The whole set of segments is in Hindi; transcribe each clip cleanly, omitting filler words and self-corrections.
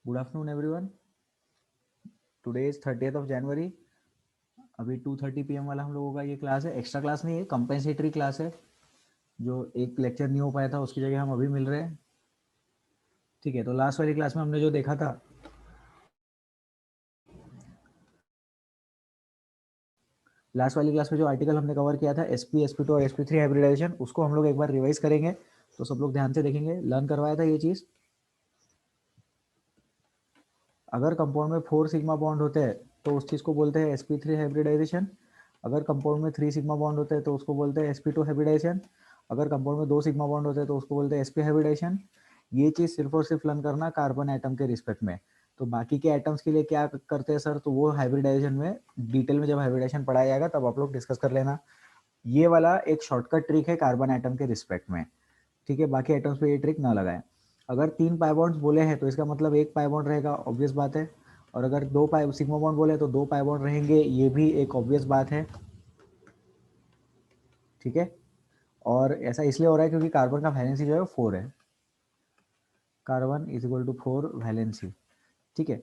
Good afternoon everyone. Today is 30th of January. अभी 2:30 PM वाला हम लोगों का ये क्लास है। एक्स्ट्रा क्लास नहीं है, कंपेंसेटरी क्लास है। जो एक लेक्चर नहीं हो पाया था उसकी जगह हम अभी मिल रहे हैं। ठीक है, तो लास्ट वाली क्लास में हमने जो देखा था, लास्ट वाली क्लास में जो आर्टिकल हमने कवर किया था sp sp2 और sp3 हाइब्रिडाइजेशन, उसको हम लोग एक बार रिवाइज करेंगे। तो सब लोग ध्यान से देखेंगे। लर्न करवाया था ये चीज़। अगर कंपाउंड में 4 सिग्मा बॉन्ड होते हैं तो उस चीज़ को बोलते हैं sp3 हाइब्रिडाइजेशन। अगर कंपाउंड में 3 सिग्मा बॉन्ड होते हैं तो उसको बोलते हैं sp2 हाइब्रिडाइजेशन। अगर कंपाउंड में 2 सिग्मा बॉन्ड होते हैं तो उसको बोलते हैं sp हाइब्रिडाइजेशन। ये चीज़ सिर्फ और सिर्फ लर्न करना कार्बन एटम के रिस्पेक्ट में। तो बाकी के एटम्स के लिए क्या करते हैं सर, तो वो हाइब्रिडाइजेशन में डिटेल में जब हाइब्रिडाइजेशन पढ़ाया जाएगा तब आप लोग डिस्कस कर लेना। ये वाला एक शॉर्टकट ट्रिक है कार्बन एटम के रिस्पेक्ट में। ठीक है, बाकी एटम्स पे ये ट्रिक ना लगाएं। अगर 3 पाई बॉन्ड्स बोले हैं तो इसका मतलब 1 पाई बॉन्ड रहेगा, ऑब्वियस बात है। और अगर 2 पाई सिग्मा बॉन्ड बोले तो 2 पाई बॉन्ड रहेंगे, ये भी एक ऑब्वियस बात है। ठीक है, और ऐसा इसलिए हो रहा है क्योंकि कार्बन का वैलेंसी जो है 4 है। Carbon is equal to 4 valency. ठीक है,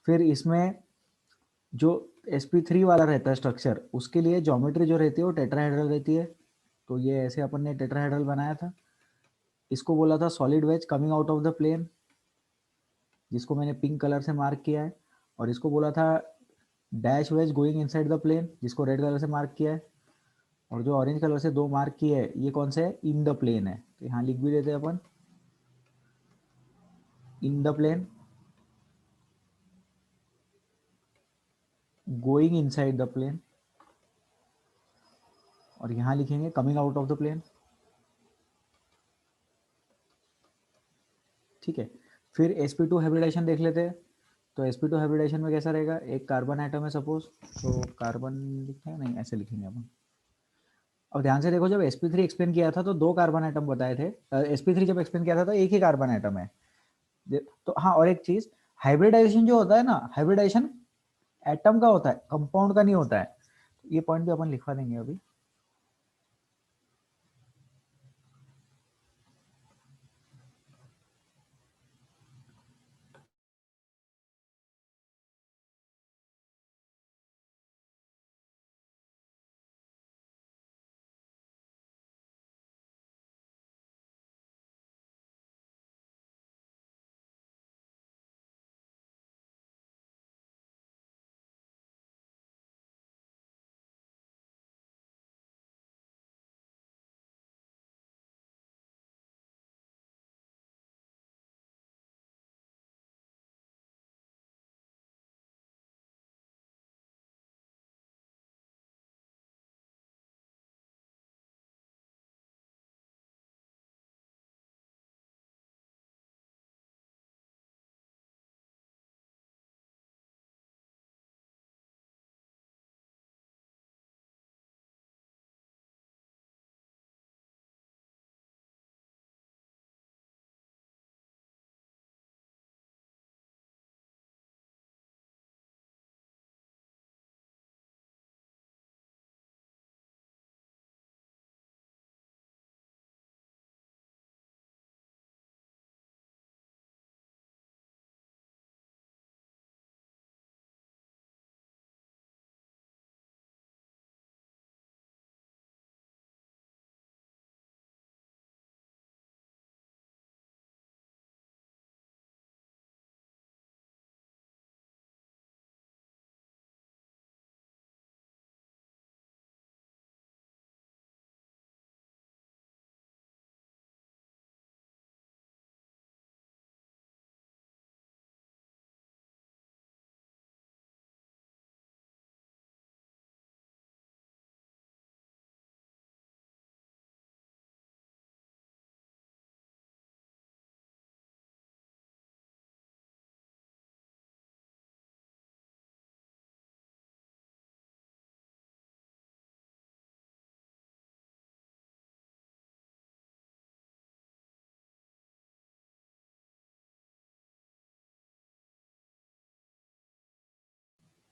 फिर इसमें जो sp3 वाला रहता है स्ट्रक्चर, उसके लिए ज्योमेट्री जो रहती है वो टेट्राहेड्रल रहती है। तो ये ऐसे अपन ने टेट्राहेड्रल बनाया था। इसको बोला था solid wedge coming out of the plane, जिसको मैंने पिंक कलर से मार्क किया है। और इसको बोला था dash wedge going inside the plane, जिसको रेड कलर से मार्क किया है। और जो ऑरेंज कलर से 2 मार्क किए है, ये कौन से है, इन द प्लेन है। तो यहाँ लिख भी देते हैं अपन, in the plane going inside the plane. और यहाँ लिखेंगे coming out of the plane. ठीक है, फिर sp2 हाइब्रिडाइजेशन देख लेते हैं। तो sp2 हाइब्रिडाइजेशन में कैसा रहेगा, एक कार्बन एटम है सपोज, तो कार्बन लिखते हैं, नहीं ऐसे लिखेंगे अपन। अब ध्यान से देखो, जब sp3 एक्सप्लेन किया था तो 2 कार्बन एटम बताए थे। sp3 जब एक्सप्लेन किया था तो एक ही कार्बन एटम है। तो हाँ, और एक चीज, हाइब्रिडाइजेशन जो होता है ना, हाइब्रिडाइजेशन एटम का होता है, कंपाउंड का नहीं होता है। ये पॉइंट भी अपन लिखवा देंगे अभी।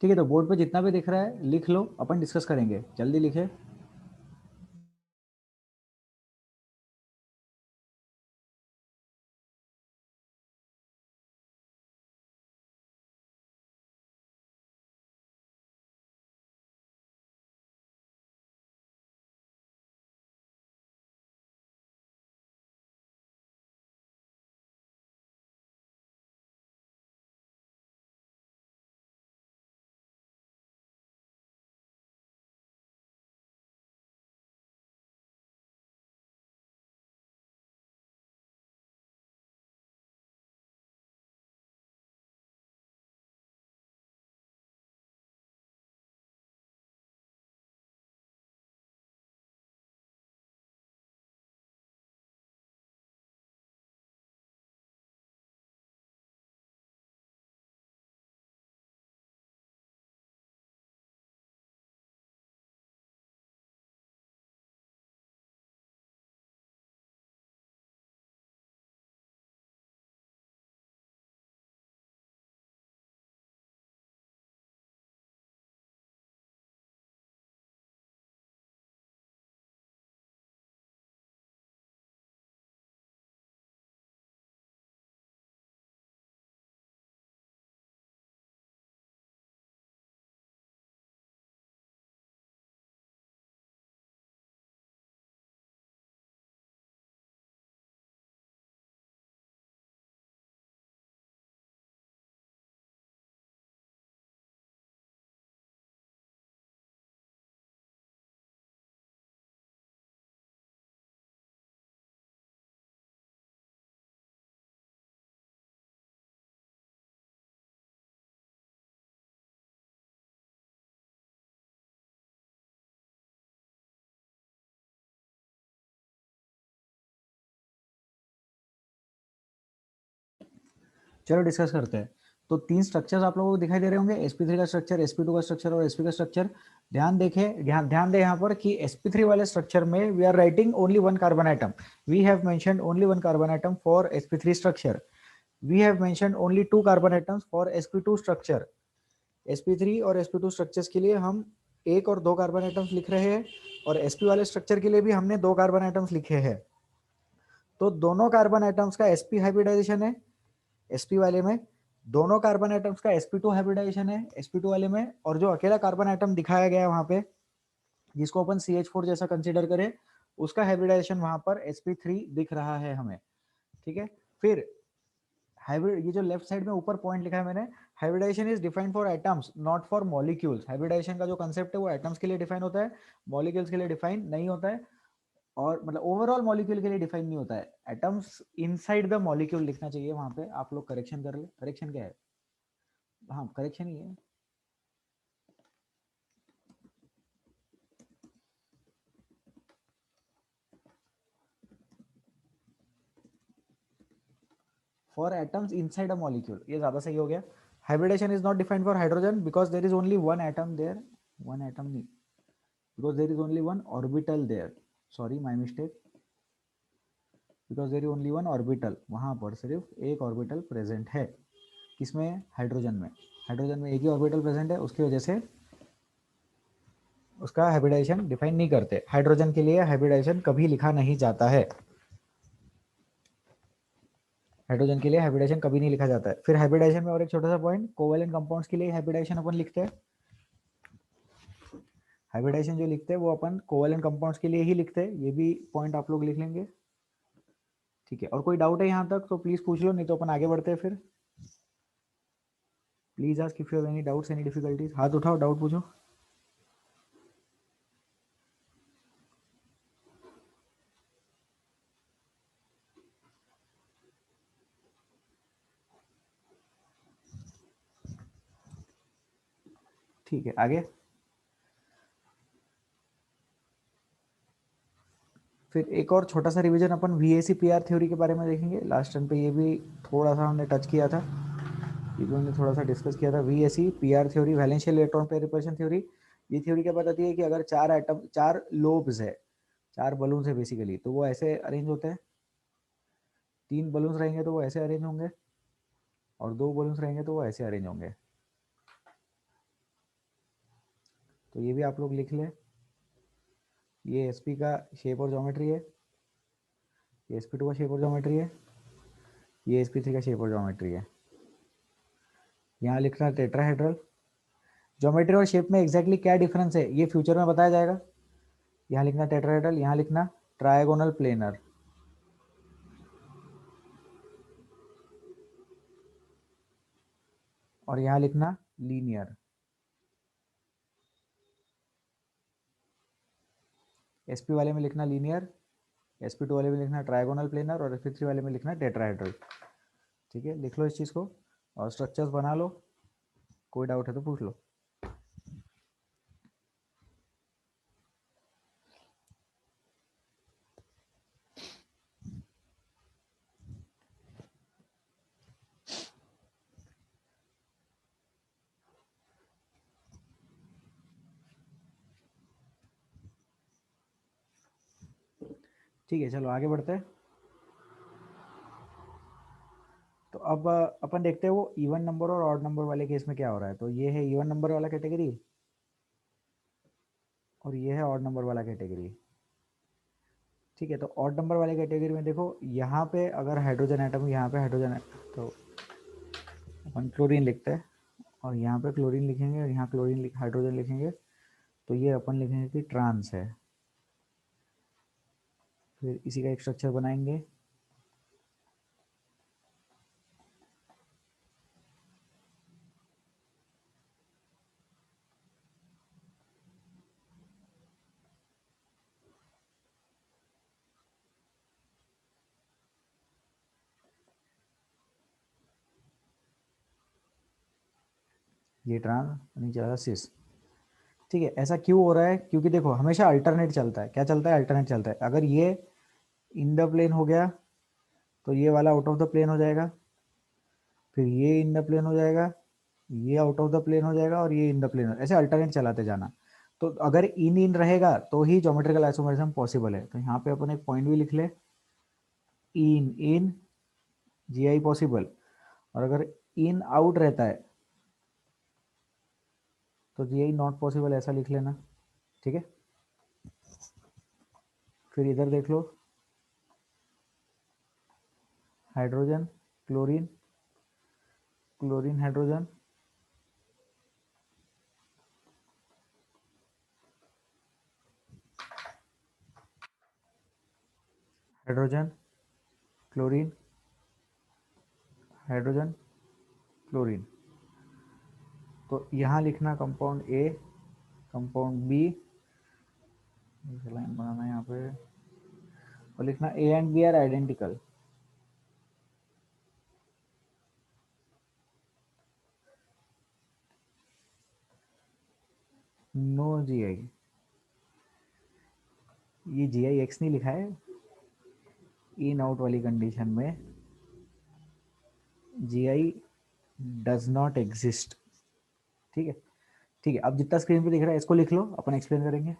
ठीक है, तो बोर्ड पे जितना भी दिख रहा है लिख लो, अपन डिस्कस करेंगे, जल्दी लिखे। चलो डिस्कस करते हैं। तो 3 स्ट्रक्चर्स आप लोगों को दिखाई दे रहे होंगे, sp3 का स्ट्रक्चर, sp2 का स्ट्रक्चर और sp का स्ट्रक्चर। ध्यान देखें, ध्यान दें यहाँ पर कि sp3 वाले स्ट्रक्चर में we are writing only one carbon item. We have mentioned only one carbon item for sp3 structure. We have mentioned only 2 carbon items for sp2 structure. sp3 और sp2 स्ट्रक्चर्स के लिए हम 1 और 2 कार्बन आइटम्स लिख रहे हैं, और sp वाले स्ट्रक्चर के लिए भी हमने 2 कार्बन आइटम्स लिखे हैं। तो दोनों कार्बन आइटम्स का sp हाइब्रिडाइजेशन है sp वाले में, दोनों कार्बन आइटम्स का sp2 हाइब्रिडाइजेशन है sp2 वाले में, और जो अकेला कार्बन आइटम दिखाया गया है वहां पे, जिसको अपन CH4 जैसा कंसीडर करें, उसका हाइब्रिडाइजेशन वहां पर sp3 दिख रहा है हमें। ठीक है, फिर हाइब्रिड, ये जो लेफ्ट साइड में ऊपर पॉइंट लिखा है मैंने, hybridisation is defined for atoms not for molecules. Hybridisation का जो कंसेप्ट है वो एटम्स के लिए डिफाइन होता है, मॉलिक्यूल्स के लिए डिफाइन नहीं होता है, और मतलब ओवरऑल मॉलिक्यूल के लिए डिफाइन नहीं होता है। एटम्स इनसाइड द मॉलिक्यूल लिखना चाहिए वहां पे। आप लोग करेक्शन कर ले, करेक्शन क्या है, हाँ करेक्शन ही है। For atoms inside a molecule, ये ज्यादा सही हो गया। Hybridisation is not defined for hydrogen because there is only one atom there, one atom नहीं, because there is only one orbital there, sorry my mistake, because there is only one orbital, वहां पर सिर्फ एक ऑर्बिटल प्रेजेंट है। किसमें, हाइड्रोजन में, हाइड्रोजन में एक ही ऑर्बिटल प्रेजेंट है, उसकी वजह से उसका हाइब्रिडाइजेशन डिफाइन नहीं करते। हाइड्रोजन के लिए हाइब्रिडाइजेशन कभी लिखा नहीं जाता है, हाइड्रोजन के लिए हाइब्रिडेशन कभी नहीं लिखा जाता है। फिर हाइब्रिडेशन में और एक छोटा सा पॉइंट, कोवेलेंट कंपाउंड्स के लिए हाइब्रिडेशन अपन लिखते हैं, हाइब्रिडेशन जो लिखते हैं वो अपन कोवेलेंट कंपाउंड्स के लिए ही लिखते हैं, ये भी पॉइंट आप लोग लिख लेंगे। ठीक है, और कोई डाउट है यहाँ तक तो प्लीज पूछ लो, नहीं तो अपन आगे बढ़ते हैं। फिर please ask if you have any doubts, any difficulties, हाथ उठाओ, डाउट पूछो। ठीक है, आगे फिर एक और छोटा सा रिवीजन अपन VAC PR थ्योरी के बारे में देखेंगे। लास्ट टाइम पे ये भी थोड़ा सा हमने टच किया था, ये भी हमने थोड़ा सा डिस्कस किया था। VAC PR theory, वैलेंशियल electron pair repulsion theory. ये थ्योरी क्या बताती है कि अगर 4 एटम, 4 लोब्स है, 4 बलून्स है बेसिकली, तो वो ऐसे अरेंज होते हैं। 3 बलून्स रहेंगे तो वो ऐसे अरेंज होंगे, और 2 बलून्स रहेंगे तो वो ऐसे अरेंज होंगे। तो ये भी आप लोग लिख लें। ये sp का शेप और ज्योमेट्री है, ये sp2 का शेप और ज्योमेट्री है, ये sp3 का शेप और ज्योमेट्री है। यहाँ लिखना टेट्राहेड्रल। ज्योमेट्री और शेप में एग्जैक्टली क्या डिफरेंस है ये फ्यूचर में बताया जाएगा। यहाँ लिखना टेट्राहेड्रल, यहाँ लिखना ट्रायगोनल प्लेनर। और यहाँ लिखना लीनियर। sp वाले में लिखना लीनियर, sp2 वाले में लिखना ट्रायगोनल प्लेनर, और sp3 वाले में लिखना टेट्राहेड्रल। ठीक है, लिख लो इस चीज़ को और स्ट्रक्चर्स बना लो, कोई डाउट है तो पूछ लो। ठीक है, चलो आगे बढ़ते हैं। तो अब अपन देखते हैं वो इवन नंबर और ऑड नंबर वाले केस में क्या हो रहा है। तो ये है इवन नंबर वाला कैटेगरी, और ये है ऑड नंबर वाला कैटेगरी। ठीक है, तो ऑड नंबर वाले कैटेगरी में देखो, यहाँ पे अगर हाइड्रोजन एटम, यहाँ पे हाइड्रोजन है, तो अपन क्लोरीन लिखते हैं, और यहाँ पे क्लोरीन लिखेंगे, और यहाँ क्लोरीन हाइड्रोजन लिखेंगे, तो ये अपन लिखेंगे कि ट्रांस है। फिर इसी का एक स्ट्रक्चर बनाएंगे। ये ट्रांस, नीचे वाला सिस। ठीक है, ऐसा क्यों हो रहा है, क्योंकि देखो हमेशा अल्टरनेट चलता है। क्या चलता है, अल्टरनेट चलता है। अगर ये इन द प्लेन हो गया तो ये वाला आउट ऑफ द प्लेन हो जाएगा, फिर ये इन द प्लेन हो जाएगा, ये आउट ऑफ द प्लेन हो जाएगा और ये इन द प्लेन, ऐसे अल्टरनेट चलाते जाना। तो अगर इन इन रहेगा तो ही ज्योमेट्रिकल आइसोमेरिज्म पॉसिबल है। तो यहाँ पे अपन एक पॉइंट भी लिख ले, इन इन जी आई पॉसिबल। और अगर इन आउट रहता है तो जी आई नॉट पॉसिबल, ऐसा लिख लेना। ठीक है, फिर इधर देख लो, hydrogen chlorine, chlorine hydrogen, hydrogen chlorine, hydrogen chlorine. तो यहाँ लिखना compound A, compound B, line बनाना है यहाँ पे, और लिखना A and B are identical. No G I, ये जी आई एक्स नहीं लिखा है, इन आउट वाली कंडीशन में जी आई डज नॉट एग्जिस्ट। ठीक है, ठीक है, अब जितना स्क्रीन पे दिख रहा है इसको लिख लो, अपन एक्सप्लेन करेंगे।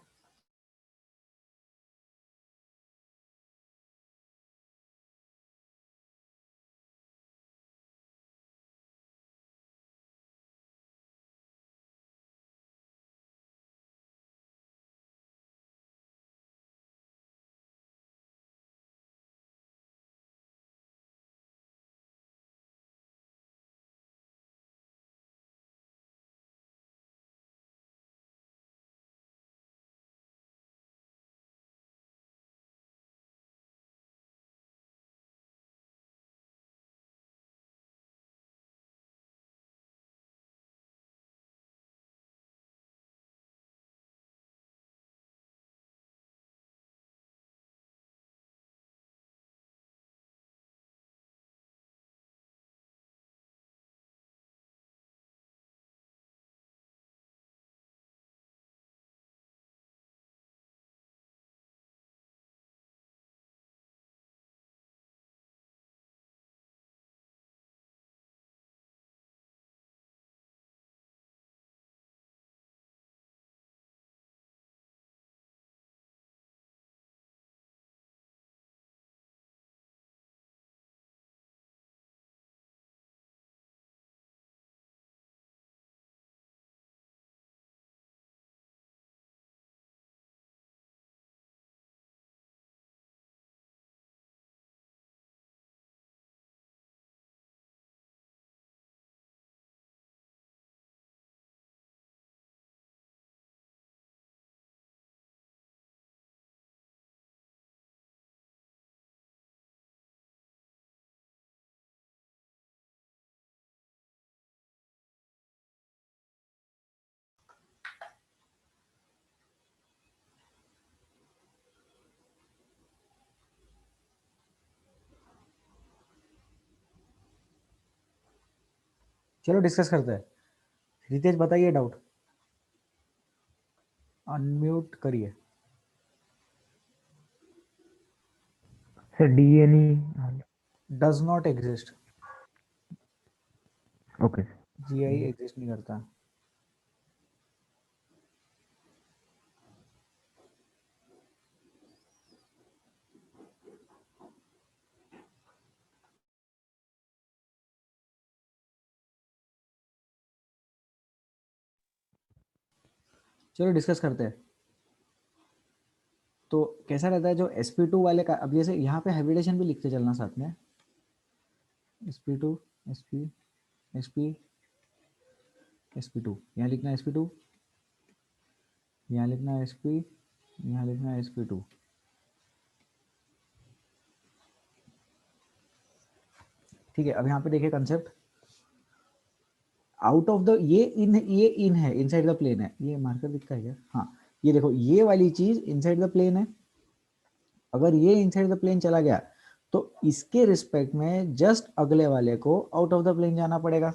चलो डिस्कस करते हैं। रितेश बताइए डाउट, अनम्यूट करिए। Sir DNE does not exist, okay. जी आई एग्जिस्ट नहीं करता। चलो डिस्कस करते हैं। तो कैसा रहता है जो sp2 वाले का, अब जैसे यहाँ पे हाइब्रिडेशन भी लिखते चलना साथ में, sp2 sp sp sp2, यहाँ लिखना sp2, यहाँ लिखना sp, यहाँ लिखना sp2। ठीक है, अब यहाँ पे देखिए कंसेप्ट, आउट ऑफ द, ये इन है, इनसाइड द प्लेन है, ये मार्कर दिखता है क्या, हाँ, ये देखो ये वाली चीज इनसाइड द प्लेन है। अगर ये इनसाइड द प्लेन चला गया तो इसके रिस्पेक्ट में जस्ट अगले वाले को आउट ऑफ द प्लेन जाना पड़ेगा,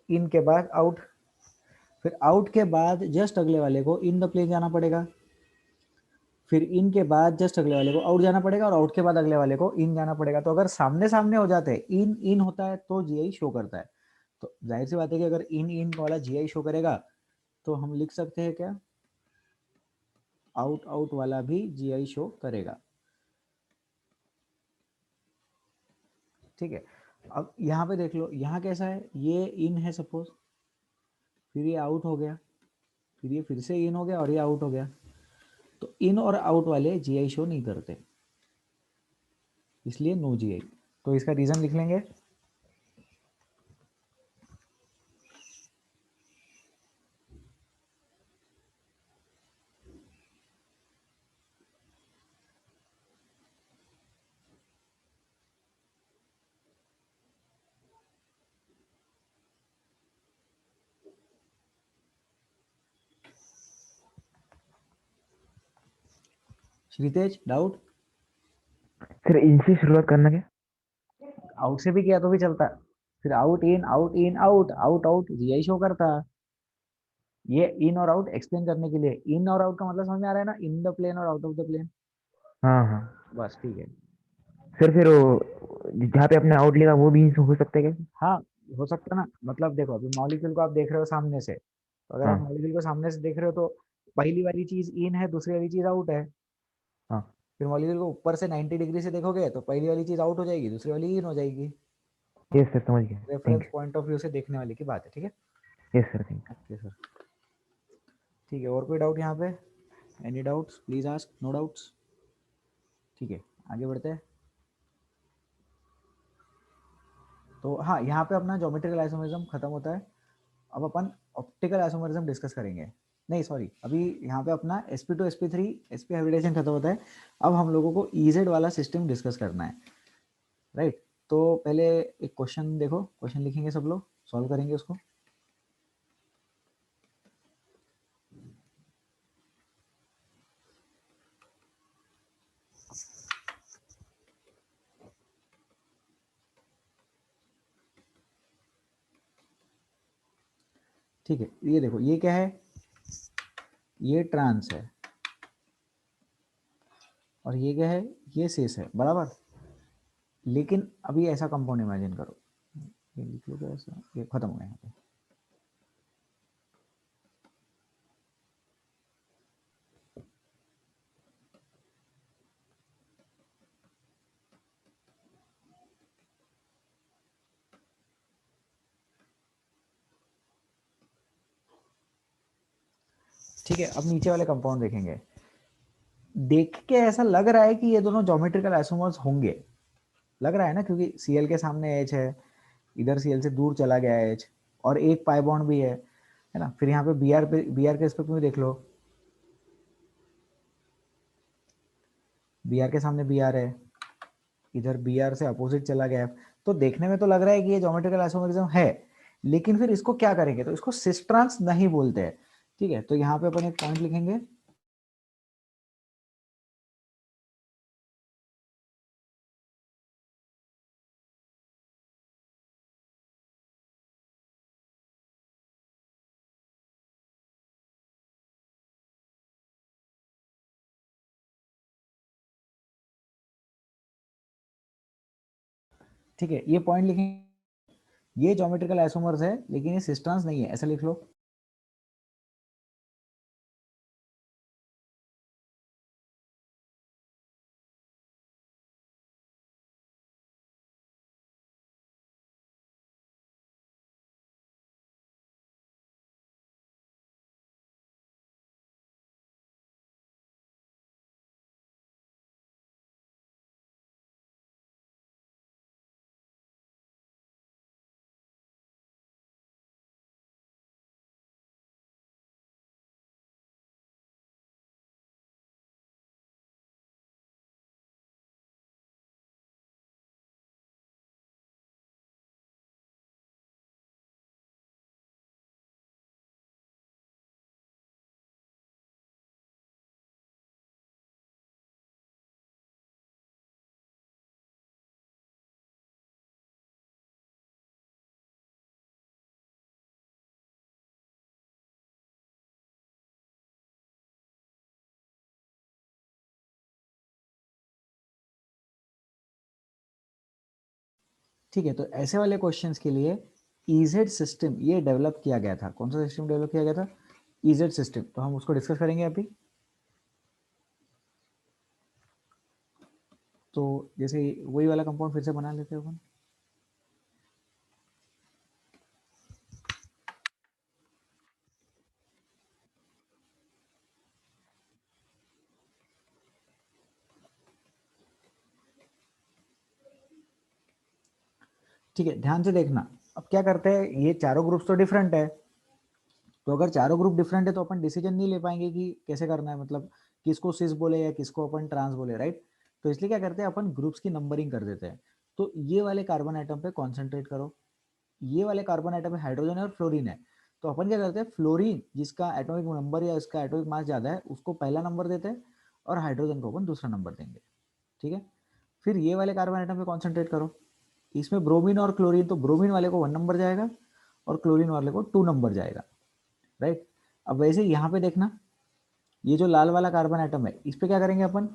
इन के बाद आउट, फिर आउट के बाद जस्ट अगले वाले को इन द प्लेन जाना पड़ेगा, फिर इन के बाद जस्ट अगले वाले को आउट जाना पड़ेगा और आउट के बाद अगले वाले को इन जाना पड़ेगा। तो अगर सामने सामने हो जाते हैं, इन इन होता है तो जीआई शो करता है। तो जाहिर सी बात है कि अगर इन इन वाला जीआई शो करेगा तो हम लिख सकते हैं क्या, आउट आउट वाला भी जीआई शो करेगा। ठीक है, अब यहाँ पे देख लो, यहाँ कैसा है, ये इन है सपोज, फिर ये आउट हो गया, फिर ये फिर से इन हो गया और ये आउट हो गया। तो इन और आउट वाले जीआई शो नहीं करते, इसलिए नो जीआई। तो इसका रीजन लिख लेंगे। श्रीतेज डाउट? सर इनसे शुरुआत करना क्या? आउट से भी किया तो भी चलता, फिर out in out in out out out GI show करता। ये इन और आउट एक्सप्लेन करने के लिए, इन और आउट का मतलब समझ में आ रहा है ना, इन द प्लेन और आउट ऑफ द प्लेन। हाँ हाँ। बस ठीक है। सर फिर वो जहाँ पे आपने आउट लिखा वो भी इन से हो सकता है क्या? हाँ, हो सकता है ना, मतलब देखो अभी मॉलिक्यूल को आप देख रहे हो सामने से, तो अगर आप हाँ मॉलिक्यूल को सामने से देख रहे हो तो पहली वाली चीज इन है, दूसरी वाली चीज आउट है। हाँ। फिर मॉलिक्यूल को ऊपर से 90 डिग्री से देखोगे तो पहली वाली चीज आउट हो जाएगी, दूसरी वाली इन हो जाएगी। यस सर, समझ गया। Thank reference point of view से देखने वाले की बात है, ठीक है। You. Yes sir, thank okay sir, ठीक है, और कोई डाउट यहाँ पे? Any doubts please ask, no doubts? ठीक है, आगे बढ़ते हैं। तो हाँ, यहाँ पे अपना ज्योमेट्रिकल आइसोमेरिज्म खत्म होता है। अब अपन ऑप्टिकल आइसोमेरिज्म डिस्कस करेंगे। नहीं सॉरी, अभी यहाँ पे अपना sp2 sp3 sp हाइब्रिडेशन खत्म होता है। अब हम लोगों को EZ वाला सिस्टम डिस्कस करना है, राइट। तो पहले एक क्वेश्चन देखो, क्वेश्चन लिखेंगे सब लोग, सॉल्व करेंगे उसको। ठीक है, ये देखो, ये क्या है, ये ट्रांस है, और ये क्या है, ये सेस है, बराबर। लेकिन अभी ऐसा कंपाउंड इमेजिन करो, ये लिख लो क्या ऐसा, ये खत्म हो गया यहाँ पे। ठीक है, अब नीचे वाले कंपाउंड देखेंगे। देख के ऐसा लग रहा है कि ये दोनों ज्योमेट्रिकल आइसोमर्स होंगे, लग रहा है ना, क्योंकि Cl के सामने H है, इधर Cl से दूर चला गया है H, और एक पाई बॉन्ड भी है ना। फिर यहाँ पे Br के एस्पेक्ट में देख लो, Br के सामने Br है, इधर Br से अपोजिट चला गया है। तो देखने में तो लग रहा है कि ये ज्योमेट्रिकल आइसोमरिज्म है, लेकिन फिर इसको क्या करेंगे, तो इसको सिस ट्रांस नहीं बोलते हैं। ठीक है, तो यहाँ पे अपन एक पॉइंट लिखेंगे, ठीक है, ये पॉइंट लिखेंगे, ये ज्योमेट्रिकल आइसोमर्स है लेकिन ये सिस ट्रांस नहीं है, ऐसा लिख लो। ठीक है, तो ऐसे वाले क्वेश्चंस के लिए ईजेड सिस्टम ये डेवलप किया गया था। कौन सा सिस्टम डेवलप किया गया था? EEZ system. तो हम उसको डिस्कस करेंगे अभी। तो जैसे वही वाला कंपाउंड फिर से बना लेते हैं अपन। ठीक है, ध्यान से देखना। अब क्या करते हैं, ये चारों ग्रुप्स तो डिफरेंट है, तो अगर चारों ग्रुप डिफरेंट है तो अपन डिसीजन नहीं ले पाएंगे कि कैसे करना है, मतलब किसको सिस बोले या किसको अपन ट्रांस बोले, राइट? तो इसलिए क्या करते हैं, अपन ग्रुप्स की नंबरिंग कर देते हैं। तो ये वाले कार्बन आइटम पे कॉन्सेंट्रेट करो, ये वाले कार्बन आइटम में हाइड्रोजन और फ्लोरीन है। तो अपन क्या करते हैं, फ्लोरीन जिसका एटॉमिक नंबर या इसका एटॉमिक मास ज़्यादा है उसको पहला नंबर देते हैं, और हाइड्रोजन को अपन दूसरा नंबर देंगे। ठीक है, फिर ये वाले कार्बन आइटम पे कॉन्सेंट्रेट करो, इसमें ब्रोमीन और क्लोरीन, तो ब्रोमीन वाले को 1 नंबर जाएगा और क्लोरीन वाले को 2 नंबर जाएगा, राइट? अब वैसे यहाँ पे देखना, ये जो लाल वाला कार्बन आइटम है इस पे क्या करेंगे अपन,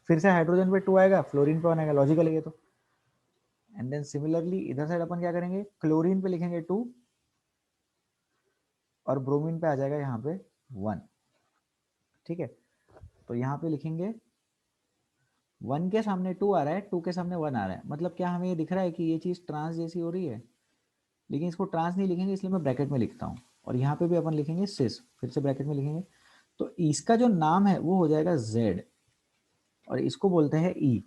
फिर से हाइड्रोजन पे 2 आएगा, फ्लोरीन पे 1 आएगा, लॉजिकल है ये तो। एंड देन सिमिलरली इधर साइड अपन क्या करेंगे, क्लोरीन पे लिखेंगे 2 और ब्रोमीन पे आ जाएगा यहाँ पे 1। ठीक है, तो यहाँ पे लिखेंगे 1 के सामने 2 आ रहा है, 2 के सामने 1 आ रहा है, मतलब क्या हमें ये दिख रहा है कि ये चीज़ ट्रांस जैसी हो रही है, लेकिन इसको ट्रांस नहीं लिखेंगे इसलिए मैं ब्रैकेट में लिखता हूँ। और यहाँ पे भी अपन लिखेंगे सिस, फिर से ब्रैकेट में लिखेंगे। तो इसका जो नाम है वो हो जाएगा Z, और इसको बोलते हैं E।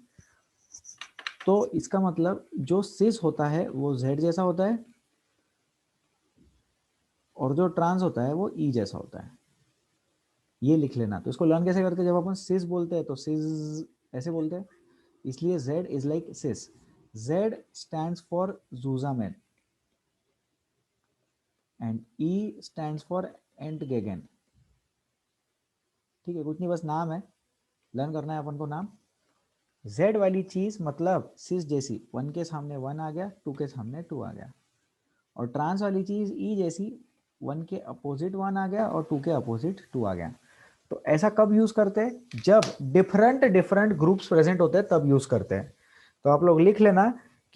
तो इसका मतलब जो सिस होता है वो Z जैसा होता है, और जो ट्रांस होता है वो E जैसा होता है। ये लिख लेना। तो इसको लर्न कैसे करते हैं, जब अपन सिस बोलते हैं तो सिस ऐसे बोलते हैं, इसलिए Z is like cis. Z stands for zusammen and E stands for entgegen. ठीक है, कुछ नहीं, बस नाम है, लर्न करना है अपन को नाम। Z वाली चीज मतलब सिस जैसी, 1 के सामने 1 आ गया, 2 के सामने 2 आ गया। और ट्रांस वाली चीज E जैसी, 1 के अपोजिट 1 आ गया और 2 के अपोजिट 2 आ गया। तो ऐसा कब यूज करते हैं, जब डिफरेंट डिफरेंट ग्रुप्स प्रेजेंट होते हैं तब यूज करते हैं। तो आप लोग लिख लेना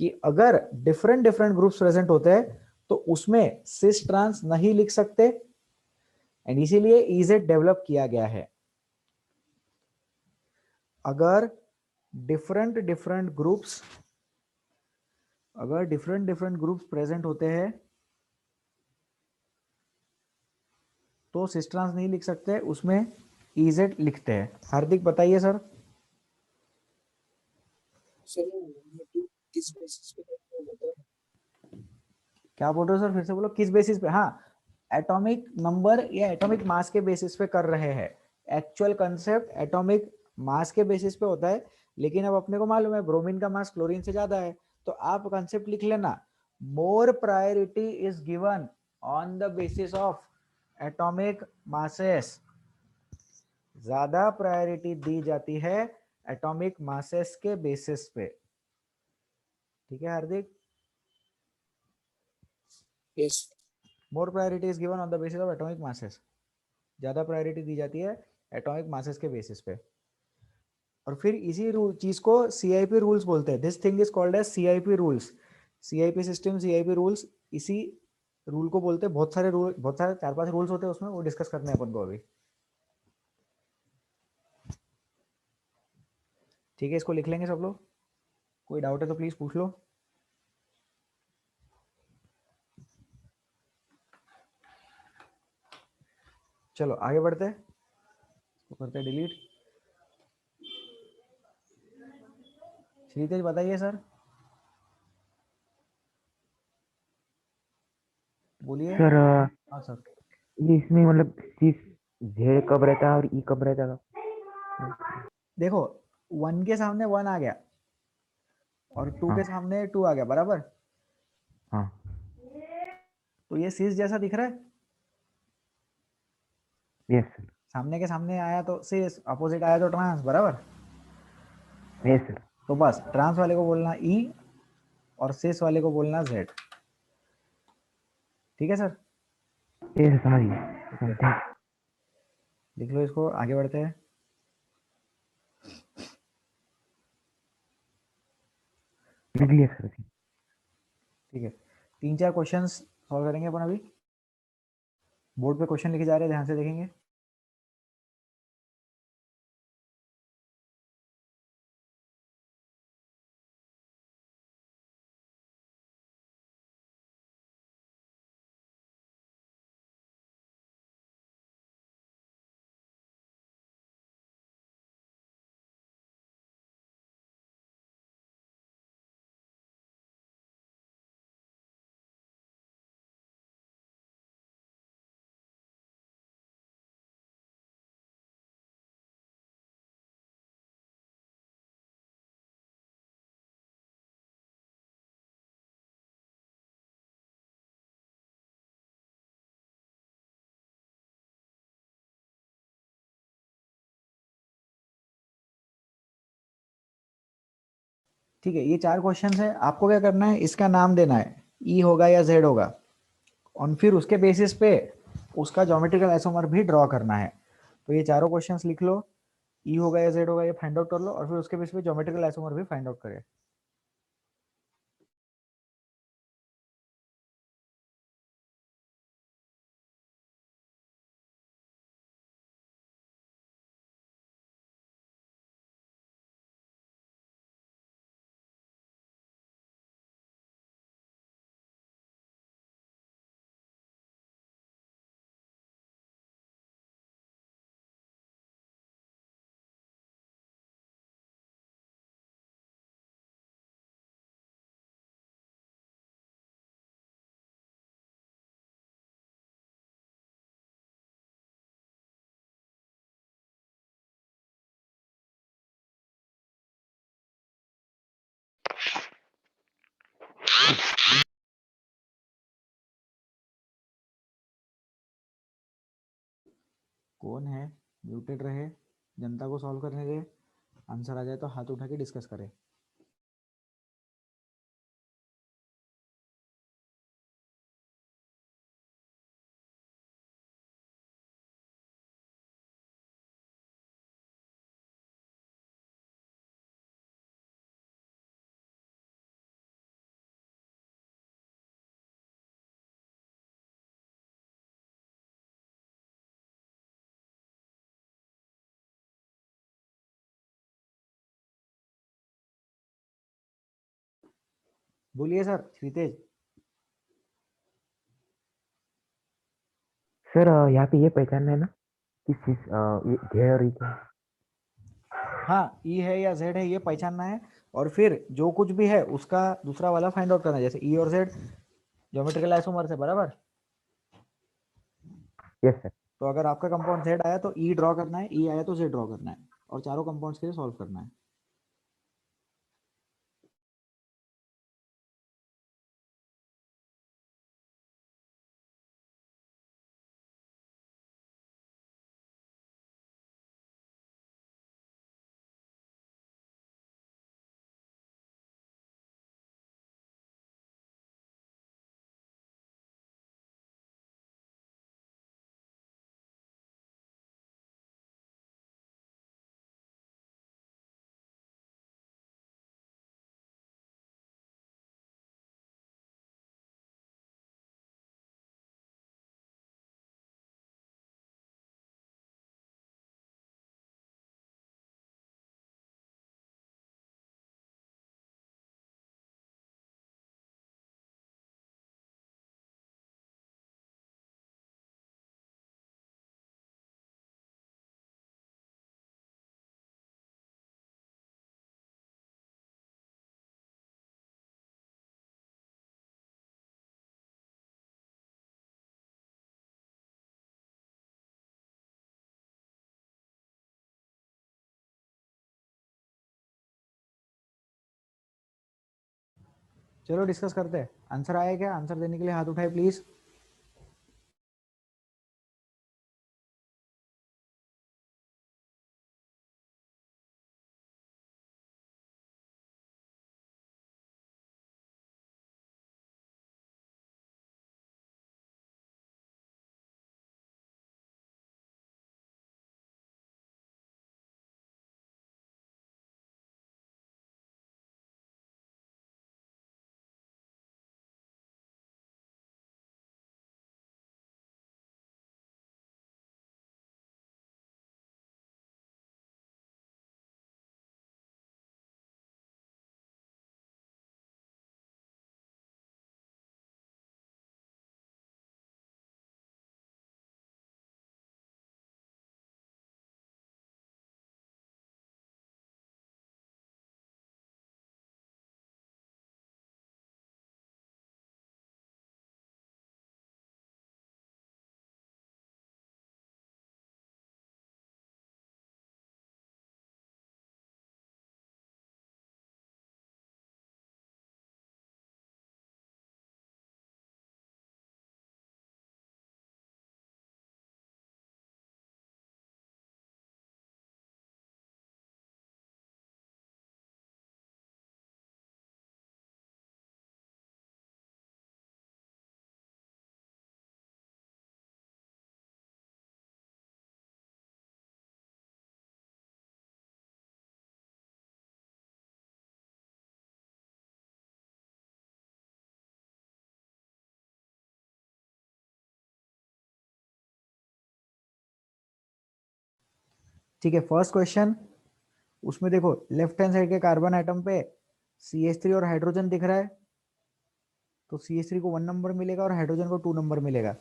कि अगर डिफरेंट डिफरेंट ग्रुप्स प्रेजेंट होते हैं तो उसमें सिस ट्रांस नहीं लिख सकते, एंड इसीलिए इजेड डेवलप किया गया है। अगर डिफरेंट डिफरेंट ग्रुप्स प्रेजेंट होते हैं तो सिस ट्रांस नहीं लिख सकते, उसमें इजेड लिखते हैं। हार्दिक बताइए सर। सर वो किस बेसिस पे करते हैं बता। क्या बोल रहे हो सर, फिर से बोलो, किस बेसिस पे? हाँ, एटॉमिक नंबर या एटॉमिक मास के बेसिस पे कर रहे हैं। एक्चुअल कंसेप्ट एटॉमिक मास के बेसिस पे होता है, लेकिन अब अपने को मालूम है ब्रोमीन का मास क्लोरीन से ज्यादा है, तो आप कंसेप्ट लिख लेना, more priority is given on the basis of atomic masses. ज्यादा प्रायोरिटी दी जाती है एटॉमिक मासेस के बेसिस पे। ठीक है Hardik? Yes more priority is given on the basis of atomic masses. ज्यादा प्रायोरिटी दी जाती है एटॉमिक मासेस के बेसिस पे। और फिर इसी चीज को सीआईपी रूल्स बोलते हैं। This thing is called as CIP rules. CIP system, CIP rules, इसी रूल को बोलते हैं। बहुत सारे रूल, बहुत सारे 4-5 रूल्स होते हैं उसमें, वो डिस्कस करने हैं अपन को अभी। ठीक है, इसको लिख लेंगे सब लोग। कोई डाउट है तो प्लीज पूछ लो। चलो आगे बढ़ते हैं, इसको करते हैं डिलीट। श्रीतेज बताइए सर, बोलिए। सर हाँ सर। ये इसमें मतलब सिर्फ जेड कब रहता है और ई कब रहता है? देखो, 1 के सामने 1 आ गया और 2 हाँ के सामने 2 आ गया, बराबर? हाँ तो ये सिस जैसा दिख रहा है। यस सर सामने के सामने आया तो सिस, अपोजिट आया तो ट्रांस, बराबर? यस सर तो बस ट्रांस वाले को बोलना ई और सिस वाले को बोलना जेड। ठीक है सर? यस समझ गया थैंक लिख लो इसको, आगे बढ़ते हैं। लिख लिया सर ठीक है, 3-4 क्वेश्चंस सॉल्व करेंगे अपन अभी। बोर्ड पे क्वेश्चन लिखे जा रहे हैं, ध्यान से देखेंगे। ठीक है, ये 4 क्वेश्चंस है। आपको क्या करना है, इसका नाम देना है, ई होगा या जेड होगा, और फिर उसके बेसिस पे उसका ज्योमेट्रिकल आइसोमर भी ड्रॉ करना है। तो ये चारों क्वेश्चंस लिख लो, ई होगा या जेड होगा ये फाइंड आउट कर लो, और फिर उसके बेसिस पे ज्योमेट्रिकल आइसोमर भी फाइंड आउट करें। कौन है, म्यूटेड रहे, जनता को सॉल्व करने दे, आंसर आ जाए तो हाथ उठा के डिस्कस करें। बोलिए सर, श्रीतेज। सर यहाँ पे ये पहचानना है ना कि ये ध्येय और ये क्या है? हाँ, ई है या जेड है ये पहचानना है, और फिर जो कुछ भी है उसका दूसरा वाला फाइंड आउट करना है, जैसे ई और जेड ज्योमेट्रिकल आइसोमर से बराबर। Yes sir. तो अगर आपका कंपाउंड जेड आया तो ई ड्रॉ करना है, ई आया तो जेड ड्रॉ करना है, और चारों कंपाउंड्स के लिए सॉल्व करना है। चलो डिस्कस करते हैं। आंसर आया क्या? आंसर देने के लिए हाथ उठाए प्लीज। ठीक है, फर्स्ट क्वेश्चन, उसमें देखो लेफ्ट हैंड साइड के कार्बन एटम पे CH3 और हाइड्रोजन दिख रहा है, तो CH3 को 1 नंबर मिलेगा और हाइड्रोजन को 2 नंबर मिलेगा।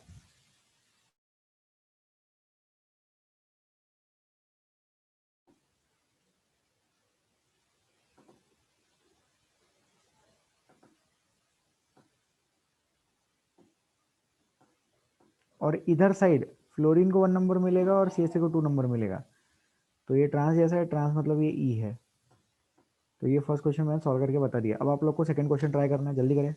और इधर साइड फ्लोरीन को 1 नंबर मिलेगा और CH3 को 2 नंबर मिलेगा। तो ये ट्रांस जैसा है, ट्रांस मतलब ये ई है। तो ये फर्स्ट क्वेश्चन मैंने सॉल्व करके बता दिया। अब आप लोग को सेकंड क्वेश्चन ट्राई करना है, जल्दी करें।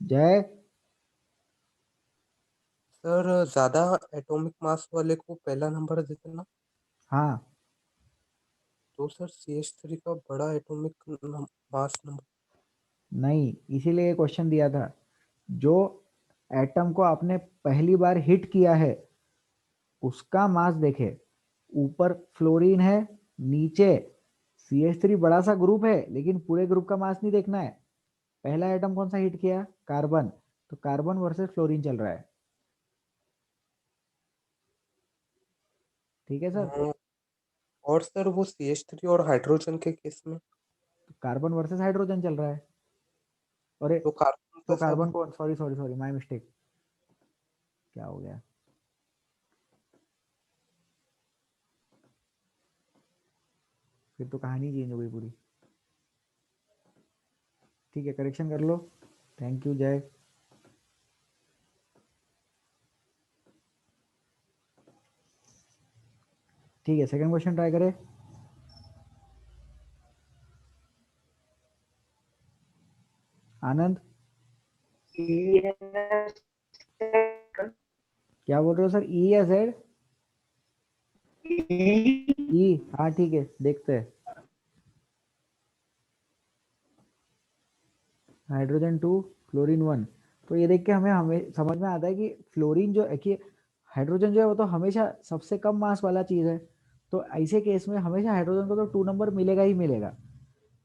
जय, सर ज्यादा एटॉमिक मास वाले को पहला नंबर देते ना, हाँ तो सर CH3 का बड़ा एटॉमिक मास नंबर। नहीं, इसीलिए ये क्वेश्चन दिया था। जो एटम को आपने पहली बार हिट किया है उसका मास देखे। ऊपर फ्लोरीन है, नीचे CH3 बड़ा सा ग्रुप है, लेकिन पूरे ग्रुप का मास नहीं देखना है। पहला एटम कौन सा हिट किया? कार्बन। तो कार्बन वर्सेस फ्लोरीन चल रहा है। ठीक है सर। हाँ, और सर वो CH3 और हाइड्रोजन के केस में तो कार्बन वर्सेस हाइड्रोजन चल रहा है। अरे, तो कार्बन तो का कार्बन ज्यादा। कौन, sorry sorry sorry, my mistake. क्या हो गया? फिर तो कहानी चेंज हो गई पूरी। ठीक है, करेक्शन कर लो। थैंक यू जय। ठीक है, सेकंड क्वेश्चन ट्राई करें। आनंद, क्या बोल रहे हो सर? ई या जेड? ई, हाँ ठीक है, देखते हैं। Hydrogen 2, fluorine 1। तो ये देख के हमें समझ में आता है कि फ्लोरीन जो है कि हाइड्रोजन जो है वो तो हमेशा सबसे कम मास वाला चीज है। तो ऐसे केस में हमेशा हाइड्रोजन को तो 2 नंबर मिलेगा ही मिलेगा।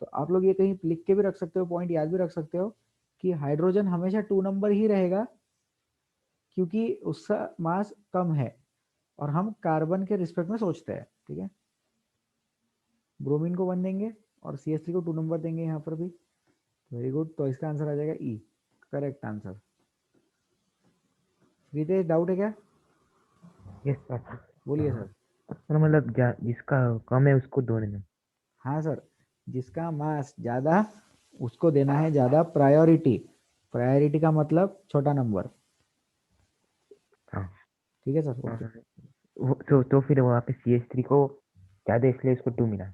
तो आप लोग ये कहीं लिख के भी रख सकते हो, पॉइंट याद भी रख सकते हो कि हाइड्रोजन हमेशा 2 नंबर ही रहेगा, क्योंकि उसका मास कम है और हम कार्बन के रिस्पेक्ट में सोचते हैं। ठीक है, ब्रोमीन को 1 देंगे और CH3 को 2 नंबर देंगे यहाँ पर भी। वेरी गुड, तो इसका आंसर आ जाएगा ई, करेक्ट आंसर। रितेश, डाउट है क्या? Yes sir. बोलिए सर। सर मतलब जिसका कम है उसको दो देना। हाँ सर, जिसका मास ज़्यादा उसको देना है ज़्यादा प्रायोरिटी। प्रायोरिटी का मतलब छोटा नंबर। हाँ। ठीक है सर, ओके। और तो फिर वहाँ पे CH3 को ज्यादा इसलिए उसको 2 मिला।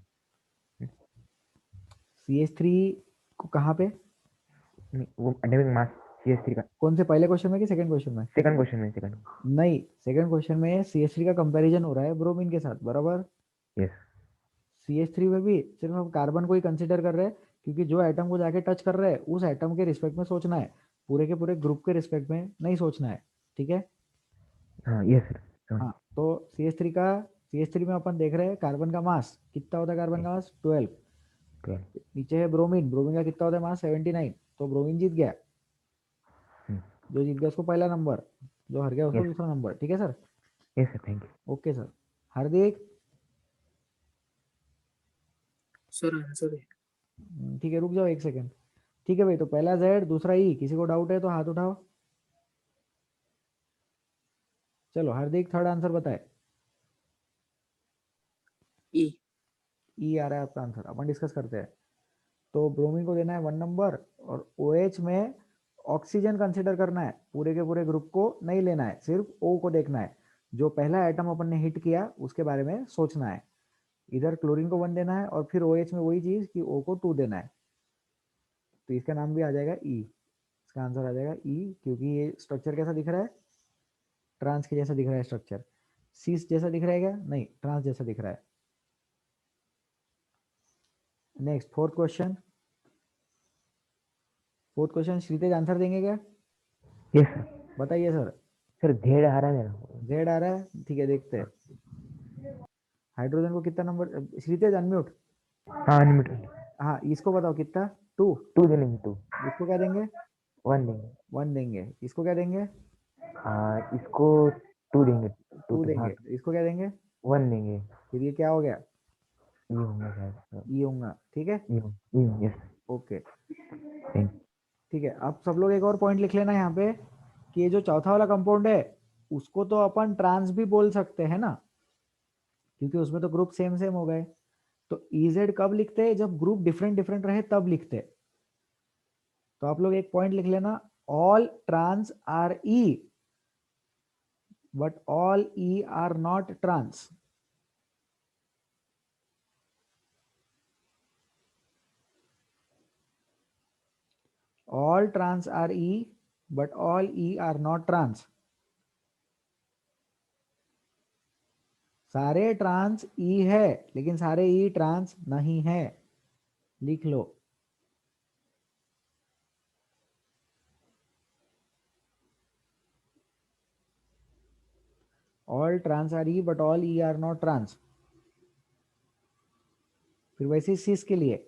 CH3 को कहाँ पे? वो एटॉमिक मास CH3 का कौन से, पहले क्वेश्चन में कि सेकंड क्वेश्चन में? सेकंड क्वेश्चन में, सेकंड। नहीं, सेकंड क्वेश्चन में CH3 का कंपैरिजन हो रहा है ब्रोमीन के साथ, बराबर। यस। CH3 में भी सिर्फ हम कार्बन को ही कंसिडर कर रहे हैं, क्योंकि जो एटम को जाके टच कर रहे हैं उस एटम के रिस्पेक्ट में सोचना है, पूरे के पूरे ग्रुप के रिस्पेक्ट में नहीं सोचना है। ठीक है। हाँ यस सर, सॉरी। हाँ, तो CH3 में अपन देख रहे हैं कार्बन का मास कितना होता है, कार्बन का मास 12। 12। नीचे है ब्रोमीन, ब्रोमीन का कितना होता है मास 79। तो ब्रोमीन जीत गया। जो जीत गया उसको पहला नंबर, जो हार गया उसको यस। दूसरा नंबर। ठीक है sir. Yes sir, thank you. Okay sir. Hardik, sir answer है ठीक है, रुक जाओ एक सेकेंड। ठीक है भाई, तो पहला जेड, दूसरा ई। किसी को डाउट है तो हाथ उठाओ। चलो हार्दिक, थर्ड आंसर बताए। ई। ई आ रहा है आपका आंसर, अपन डिस्कस करते हैं। तो ब्रोमीन को देना है 1 नंबर, और OH में ऑक्सीजन कंसिडर करना है, पूरे के पूरे ग्रुप को नहीं लेना है, सिर्फ O को देखना है। जो पहला एटम अपन ने हिट किया उसके बारे में सोचना है। इधर क्लोरीन को 1 देना है और फिर OH में वही चीज कि O को 2 देना है। तो इसका नाम भी आ जाएगा ई। इसका आंसर आ जाएगा ई, क्योंकि ये स्ट्रक्चर कैसा दिख रहा है, ट्रांस के जैसा दिख रहा है स्ट्रक्चर। सीस जैसा दिख रहा है क्या, नहीं ट्रांस जैसा दिख रहा है। Next fourth question, fourth question Shritej answer देंगे क्या, यस सर। बताइए सर। सर जेड आ रहा है मेरा। जेड आ रहा है, ठीक है देखते हैं। हाइड्रोजन को कितना नंबर, श्रीतेज अनम्यूट। हाँ अनलिमिटेड। हाँ इसको बताओ कितना, 2। 2 दे लेंगे 2। इसको क्या देंगे, 1 देंगे। 1 देंगे। इसको क्या देंगे, इसको 2 देंगे। 2 2 तो हाँ देंगे। इसको क्या देंगे, 1 देंगे। फिर ये क्या हो गया, ये होंगे शायद। ये होगा, ठीक है ये यस। ओके। थैंक। ठीक है, अब सब लोग एक और पॉइंट लिख लेना यहाँ पे कि ये जो चौथा वाला कंपाउंड है उसको तो अपन ट्रांस भी बोल सकते हैं ना, क्योंकि उसमें तो ग्रुप सेम सेम हो गए। तो इजेड कब लिखते हैं, जब ग्रुप डिफरेंट डिफरेंट रहे तब लिखते हैं। तो आप लोग एक पॉइंट लिख लेना, all trans are E but all E are not trans. All trans are E but all E are not trans. सारे ट्रांस ई है लेकिन सारे ई ट्रांस नहीं है, लिख लो। All trans are E but all E are not trans. फिर वैसे सिस के लिए,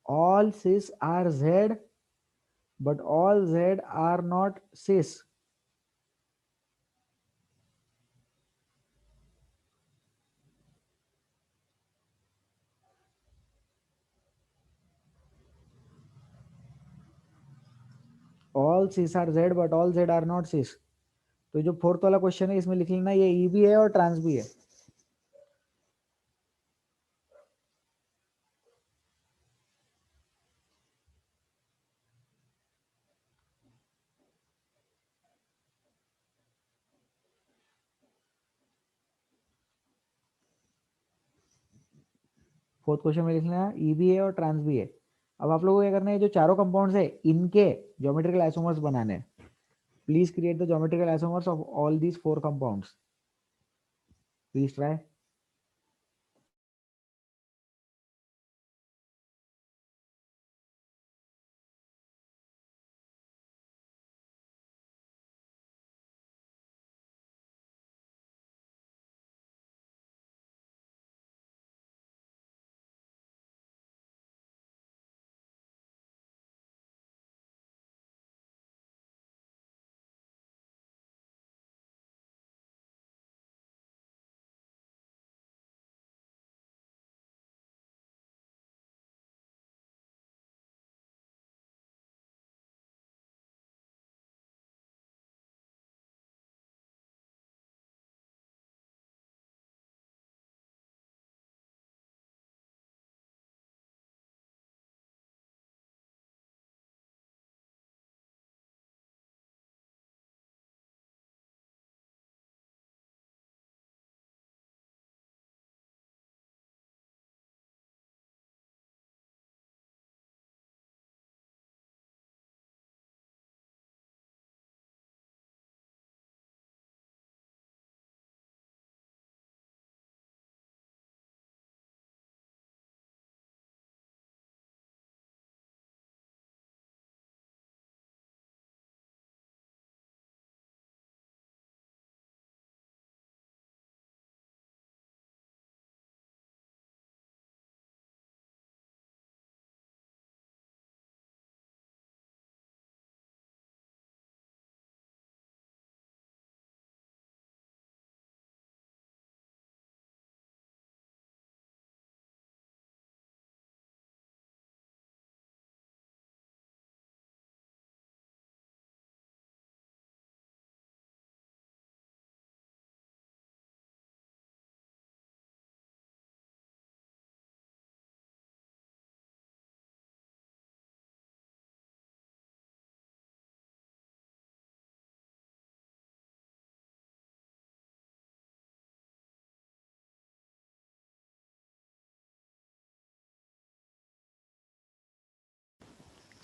all cis are Z but all Z are not cis. All cis are Z but all Z are not सिस। तो जो फोर्थ वाला क्वेश्चन है इसमें लिख लेना ये ई भी है और ट्रांस भी है। फोर्थ क्वेश्चन में लिखना है ई भी है और ट्रांस भी है। अब आप लोगों को क्या करना है, जो चारों कंपाउंड्स है इनके ज्योमेट्रिकल आइसोमर्स बनाने हैं। Please create the geometrical isomers of all these 4 compounds. Please try.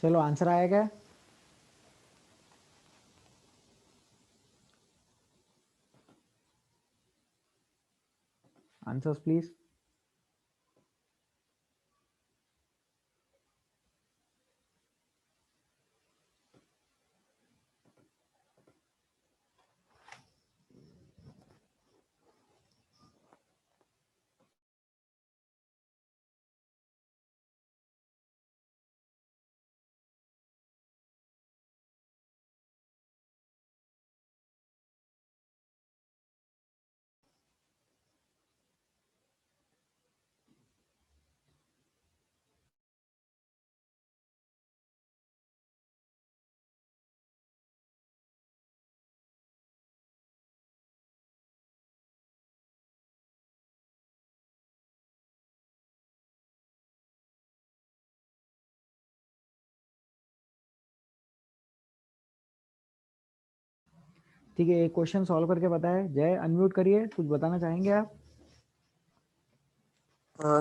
चलो आंसर आया क्या? Answers please. ठीक है, एक क्वेश्चन सॉल्व करके बताए। जय अनम्यूट करिए, कुछ बताना चाहेंगे आप?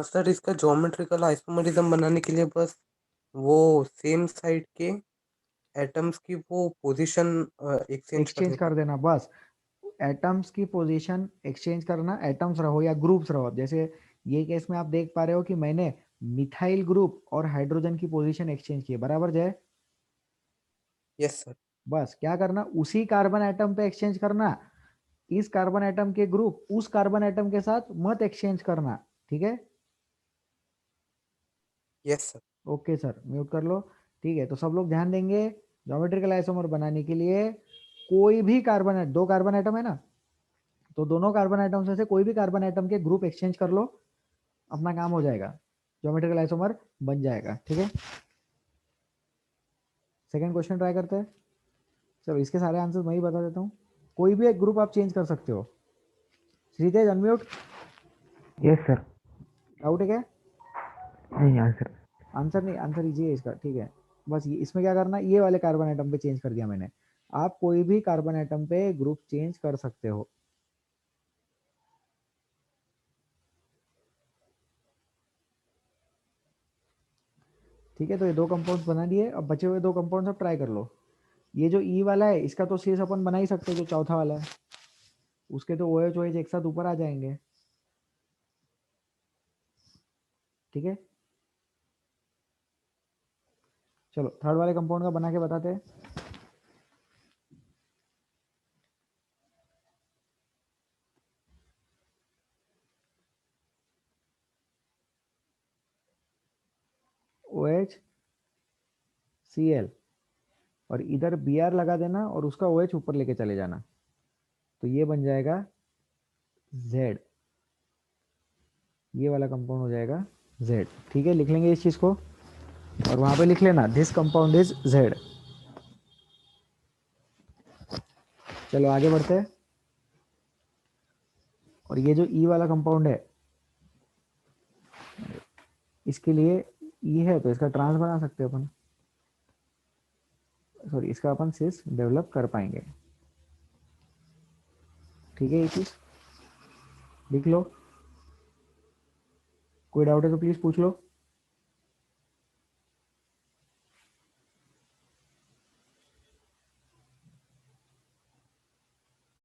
सर इसका ज्योमेट्रिकल आइसोमरिज्म बनाने के लिए बस वो सेम साइड के एटम्स की वो पोजीशन एक्सचेंज कर एक्सचेंज देना। कर देना बस। एटम्स की पोजीशन एक्सचेंज करना, एटम्स रहो या ग्रुप्स रहो। अब जैसे ये केस में आप देख पा रहे हो कि मैंने मिथाइल ग्रुप और हाइड्रोजन की पोजीशन एक्सचेंज की है, बराबर जय? Yes sir. बस क्या करना, उसी कार्बन एटम पे एक्सचेंज करना। इस कार्बन एटम के ग्रुप उस कार्बन एटम के साथ मत एक्सचेंज करना, ठीक है? Yes sir. Okay sir, mute कर लो। ठीक है, तो सब लोग ध्यान देंगे। ज्योमेट्रिकल आइसोमर बनाने के लिए कोई भी कार्बन, दो कार्बन एटम है ना, तो दोनों कार्बन एटम में से कोई भी कार्बन एटम के ग्रुप एक्सचेंज कर लो, अपना काम हो जाएगा, ज्योमेट्रिकल आइसोमर बन जाएगा। ठीक है, सेकंड क्वेश्चन ट्राई करते हैं। चलो इसके सारे आंसर मैं ही बता देता हूँ। कोई भी एक ग्रुप आप चेंज कर सकते हो। श्रीतेज अनम्यूट। Yes sir. डाउट है क्या? नहीं आंसर। आंसर नहीं, आंसर इजी है इसका। ठीक है, बस ये इसमें क्या करना, ये वाले कार्बन एटम पे चेंज कर दिया मैंने। आप कोई भी कार्बन एटम पे ग्रुप चेंज कर सकते हो। ठीक है, तो ये दो कंपाउंड्स बना दिए। अब बचे हुए दो कंपाउंड्स आप ट्राई कर लो। ये जो ई वाला है इसका तो सीएस अपन बना ही सकते हैं, जो चौथा वाला है उसके तो OH OH एक साथ ऊपर आ जाएंगे। ठीक है, चलो थर्ड वाले कंपाउंड का बना के बताते हैं। OH Cl और इधर Br लगा देना और उसका OH ऊपर लेके चले जाना, तो ये बन जाएगा Z। ये वाला कंपाउंड हो जाएगा Z। ठीक है, लिख लेंगे इस चीज को और वहां पे लिख लेना दिस कंपाउंड इज Z। चलो आगे बढ़ते हैं। और ये जो ई वाला कंपाउंड है, इसके लिए ई है तो इसका ट्रांस बना सकते हैं अपन, सॉरी इसका अपन सिस डेवलप कर पाएंगे। ठीक है, ये चीज लिख लो। कोई डाउट है तो प्लीज पूछ लो।